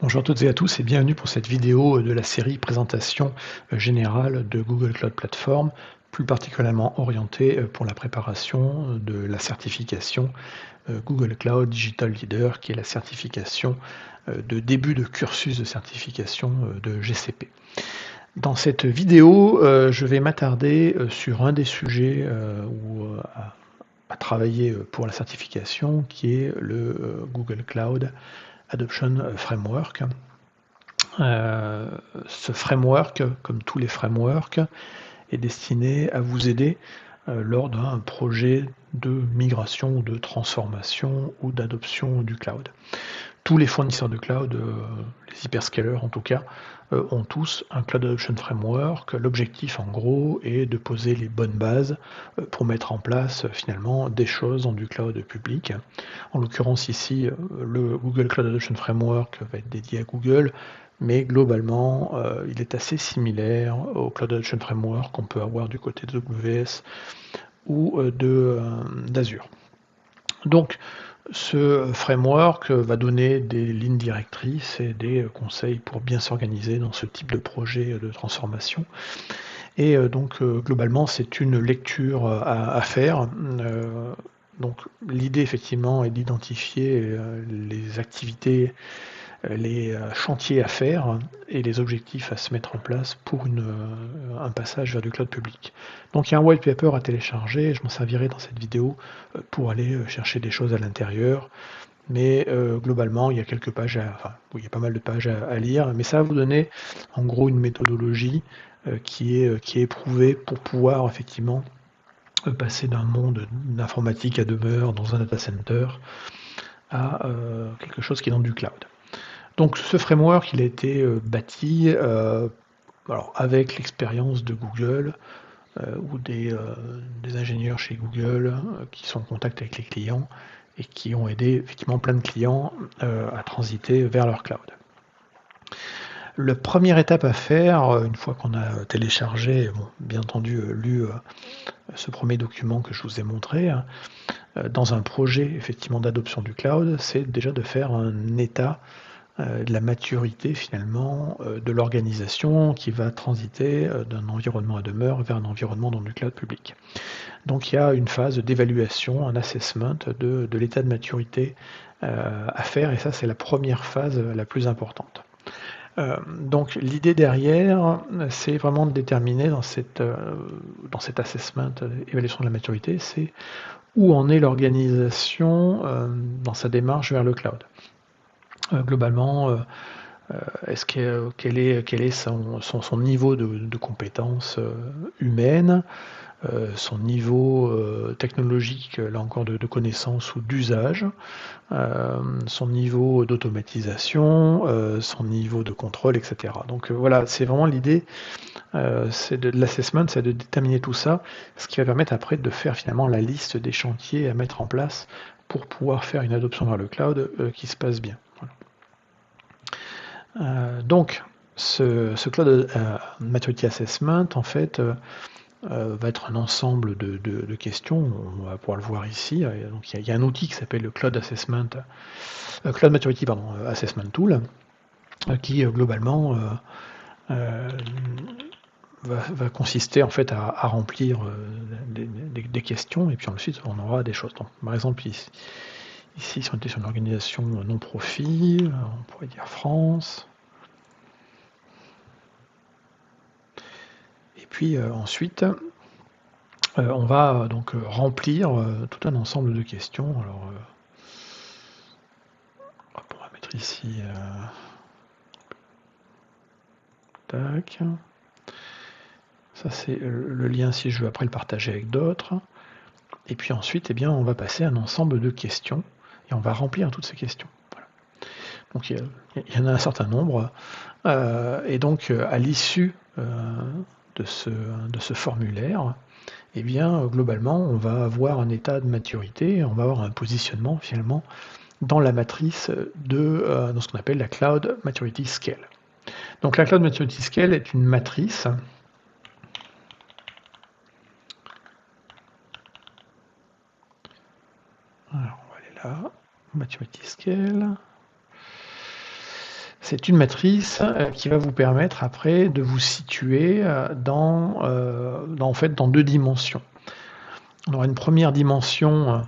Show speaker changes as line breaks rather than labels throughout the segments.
Bonjour à toutes et à tous et bienvenue pour cette vidéo de la série présentation générale de Google Cloud Platform, plus particulièrement orientée pour la préparation de la certification Google Cloud Digital Leader, qui est la certification de début de cursus de certification de GCP. Dans cette vidéo, je vais m'attarder sur un des sujets à travailler pour la certification, qui est le Google Cloud Adoption Framework. Ce framework, comme tous les frameworks, est destiné à vous aider lors d'un projet de migration ou de transformation ou d'adoption du cloud. Tous les fournisseurs de cloud, les hyperscalers en tout cas, ont tous un Cloud Adoption Framework. L'objectif en gros est de poser les bonnes bases pour mettre en place finalement des choses dans du cloud public. En l'occurrence ici, le Google Cloud Adoption Framework va être dédié à Google, mais globalement, il est assez similaire au Cloud Adoption Framework qu'on peut avoir du côté de AWS ou d'Azure. Donc, ce framework va donner des lignes directrices et des conseils pour bien s'organiser dans ce type de projet de transformation. Et donc, globalement, c'est une lecture à faire. Donc, l'idée, effectivement, est d'identifier les activités, les chantiers à faire et les objectifs à se mettre en place pour un passage vers du cloud public. Donc il y a un white paper à télécharger, je m'en servirai dans cette vidéo pour aller chercher des choses à l'intérieur, mais globalement il y a quelques pages, il y a pas mal de pages à lire, mais ça va vous donner en gros une méthodologie qui est éprouvée pour pouvoir effectivement passer d'un monde d'informatique à demeure dans un data center à quelque chose qui est dans du cloud. Donc ce framework, il a été bâti avec l'expérience de Google ou des ingénieurs chez Google qui sont en contact avec les clients et qui ont aidé effectivement plein de clients à transiter vers leur cloud. La première étape à faire, une fois qu'on a téléchargé, bien entendu lu ce premier document que je vous ai montré, dans un projet effectivement d'adoption du cloud, c'est déjà de faire un état de la maturité finalement de l'organisation qui va transiter d'un environnement à demeure vers un environnement dans du cloud public. Donc il y a une phase d'évaluation, un assessment de l'état de maturité à faire, et ça c'est la première phase la plus importante. Donc l'idée derrière, c'est vraiment de déterminer dans cet assessment, évaluation de la maturité, c'est où en est l'organisation dans sa démarche vers le cloud. Globalement, quel est son niveau de compétence humaine, son niveau technologique, là encore de connaissance ou d'usage, son niveau d'automatisation, son niveau de contrôle, etc. Donc voilà, c'est vraiment l'idée, c'est de l'assessment, c'est de déterminer tout ça, ce qui va permettre après de faire finalement la liste des chantiers à mettre en place pour pouvoir faire une adoption vers le cloud qui se passe bien. Voilà. Donc, ce Cloud Maturity Assessment, en fait, va être un ensemble de questions. On va pouvoir le voir ici. Donc, il y a un outil qui s'appelle le Cloud Maturity Assessment Tool, qui globalement va consister en fait à remplir des questions, et puis ensuite on aura des choses. Donc, par exemple, ici, si on était sur une organisation non profit, on pourrait dire France. Et puis ensuite, on va donc remplir tout un ensemble de questions. Alors, on va mettre ici. Tac. Ça, c'est le lien si je veux après le partager avec d'autres. Et puis ensuite, eh bien, on va passer à un ensemble de questions et on va remplir toutes ces questions. Voilà. Donc, il y en a un certain nombre. Et donc, à l'issue de ce formulaire, eh bien, globalement, on va avoir un état de maturité, on va avoir un positionnement finalement dans la matrice dans ce qu'on appelle la Cloud Maturity Scale. Donc la Cloud Maturity Scale est une matrice alors on va aller là, Maturity Scale. C'est une matrice qui va vous permettre après de vous situer en fait, dans deux dimensions. On aura une première dimension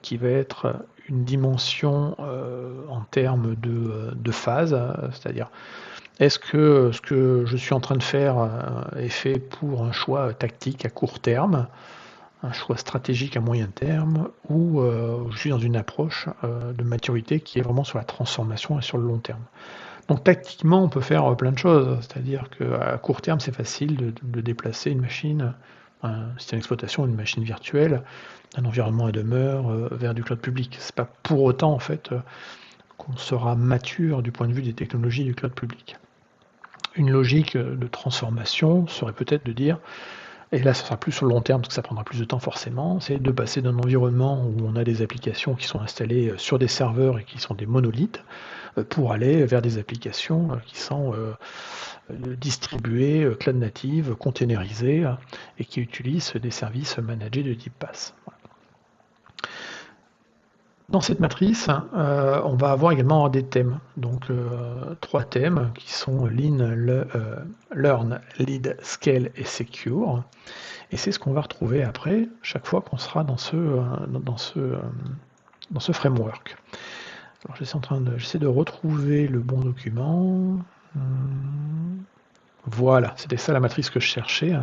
qui va être une dimension en termes de phase, c'est-à-dire est-ce que ce que je suis en train de faire est fait pour un choix tactique à court terme, un choix stratégique à moyen terme, ou je suis dans une approche de maturité qui est vraiment sur la transformation et sur le long terme. Donc tactiquement, on peut faire plein de choses, c'est-à-dire qu'à court terme, c'est facile de déplacer une machine, un système d'exploitation, une machine virtuelle, d'un environnement à demeure vers du cloud public. C'est pas pour autant en fait qu'on sera mature du point de vue des technologies du cloud public. Une logique de transformation serait peut-être de dire, et là ça sera plus sur le long terme parce que ça prendra plus de temps forcément, c'est de passer d'un environnement où on a des applications qui sont installées sur des serveurs et qui sont des monolithes, pour aller vers des applications qui sont distribuées, cloud native, containerisées, et qui utilisent des services managés de type PaaS. Voilà. Dans cette matrice, on va avoir également des thèmes. Donc 3 thèmes qui sont Learn, Lead, Scale et Secure. Et c'est ce qu'on va retrouver après, chaque fois qu'on sera dans ce framework. Alors j'essaie de retrouver le bon document. Voilà, c'était ça la matrice que je cherchais.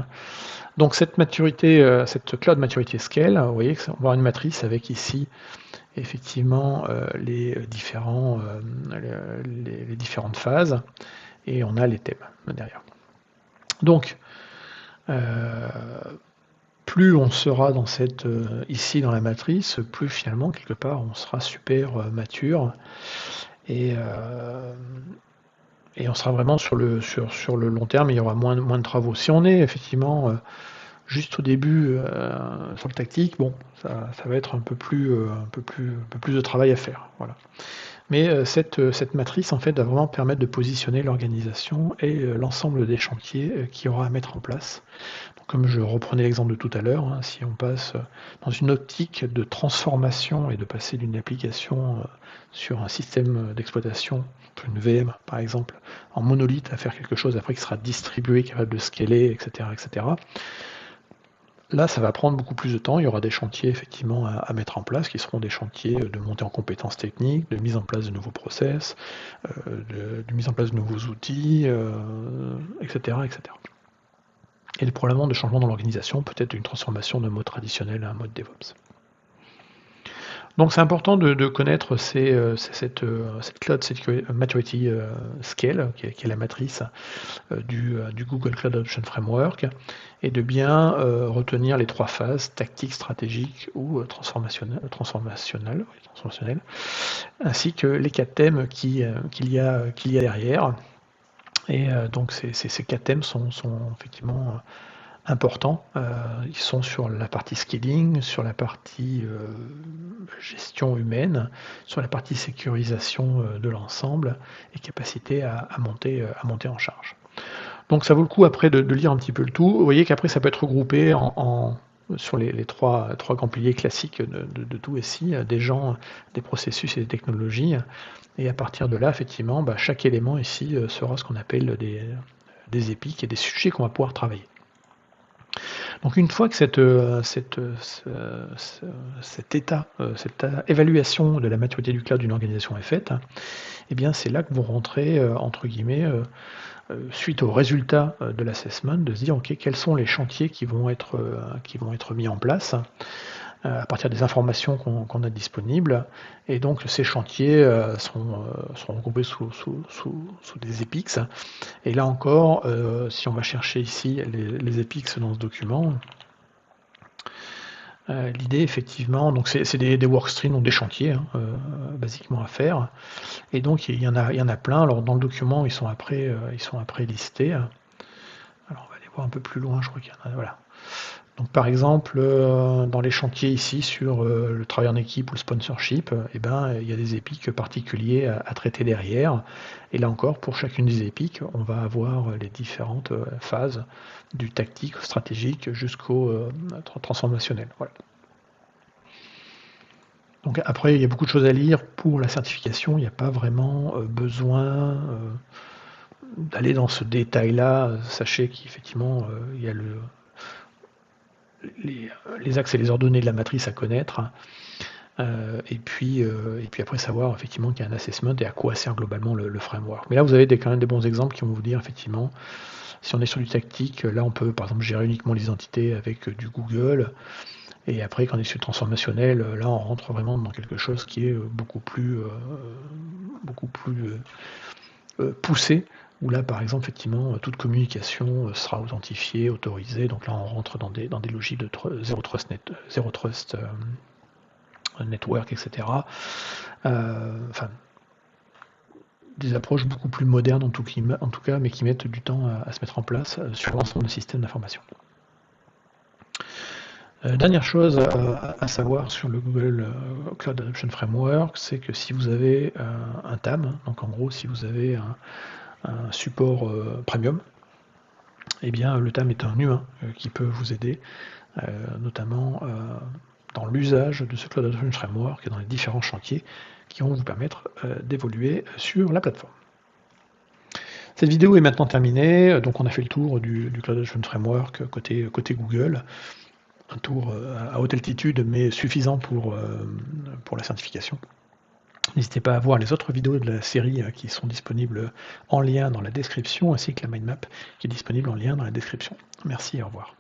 Donc cette maturité, cette Cloud Maturity Scale, vous voyez qu'on va avoir une matrice avec ici effectivement les différentes phases, et on a les thèmes derrière. Donc plus on sera dans ici dans la matrice, plus finalement quelque part on sera super mature, et on sera vraiment sur le long terme, et il y aura moins de travaux. Si on est effectivement juste au début sur le tactique, bon, ça va être un peu plus de travail à faire. Voilà. Mais cette matrice en fait va vraiment permettre de positionner l'organisation et l'ensemble des chantiers qu'il y aura à mettre en place. Donc, comme je reprenais l'exemple de tout à l'heure, hein, si on passe dans une optique de transformation et de passer d'une application sur un système d'exploitation, une VM par exemple, en monolithe, à faire quelque chose après qui sera distribué, capable de scaler, etc., etc. Là, ça va prendre beaucoup plus de temps. Il y aura des chantiers effectivement à mettre en place, qui seront des chantiers de montée en compétences techniques, de mise en place de nouveaux process, de mise en place de nouveaux outils, etc., etc. Et probablement de changements dans l'organisation, peut-être une transformation d'un mode traditionnel à un mode DevOps. Donc c'est important de connaître cette Cloud Maturity Scale, qui est la matrice du Google Cloud Adoption Framework, et de bien retenir les 3 phases, tactique, stratégique ou transformationnelle, ainsi que les 4 thèmes qu'il y a derrière. Et donc ces 4 thèmes sont effectivement importants. Ils sont sur la partie scaling, sur la partie gestion humaine, sur la partie sécurisation de l'ensemble et capacité à monter en charge. Donc ça vaut le coup après de lire un petit peu le tout. Vous voyez qu'après ça peut être regroupé sur les trois grands piliers classiques de tout ici, des gens, des processus et des technologies. Et à partir de là, effectivement, chaque élément ici sera ce qu'on appelle des épiques et des sujets qu'on va pouvoir travailler. Donc une fois que cette évaluation de la maturité du cloud d'une organisation est faite, eh bien c'est là que vont rentrer, entre guillemets, suite aux résultats de l'assessment, de se dire ok, quels sont les chantiers qui vont être mis en place à partir des informations qu'on a disponibles, et donc ces chantiers seront regroupés sous des epics. Et là encore, si on va chercher ici les epics dans ce document, l'idée effectivement, donc c'est des workstreams, donc des chantiers basiquement à faire, et donc il y en a plein. Alors dans le document ils sont après listés. Alors on va aller voir un peu plus loin, je crois qu'il y en a, voilà. Donc par exemple, dans les chantiers ici sur le travail en équipe ou le sponsorship, il y a des épiques particuliers à traiter derrière. Et là encore, pour chacune des épiques, on va avoir les différentes phases du tactique, stratégique jusqu'au transformationnel. Voilà. Donc après, il y a beaucoup de choses à lire pour la certification. Il n'y a pas vraiment besoin d'aller dans ce détail-là. Sachez qu'effectivement, il y a les axes et les ordonnées de la matrice à connaître. Et puis après savoir effectivement qu'il y a un assessment et à quoi sert globalement le framework. Mais là, vous avez quand même des bons exemples qui vont vous dire effectivement, si on est sur du tactique, là on peut par exemple gérer uniquement les entités avec du Google. Et après, quand on est sur le transformationnel, là on rentre vraiment dans quelque chose qui est beaucoup plus poussé, où là par exemple effectivement toute communication sera authentifiée, autorisée. Donc là on rentre dans des logiques de zéro trust network, etc. Enfin, des approches beaucoup plus modernes en tout cas, mais qui mettent du temps à se mettre en place sur l'ensemble du système d'information. Dernière chose à savoir sur le Google Cloud Adoption Framework, c'est que si vous avez un TAM, donc en gros si vous avez un support premium, eh bien le TAM est un humain qui peut vous aider, notamment dans l'usage de ce Cloud Adoption Framework et dans les différents chantiers qui vont vous permettre d'évoluer sur la plateforme. Cette vidéo est maintenant terminée, donc on a fait le tour du Cloud Adoption Framework côté Google, un tour à haute altitude mais suffisant pour la certification. N'hésitez pas à voir les autres vidéos de la série qui sont disponibles en lien dans la description, ainsi que la mind map qui est disponible en lien dans la description. Merci et au revoir.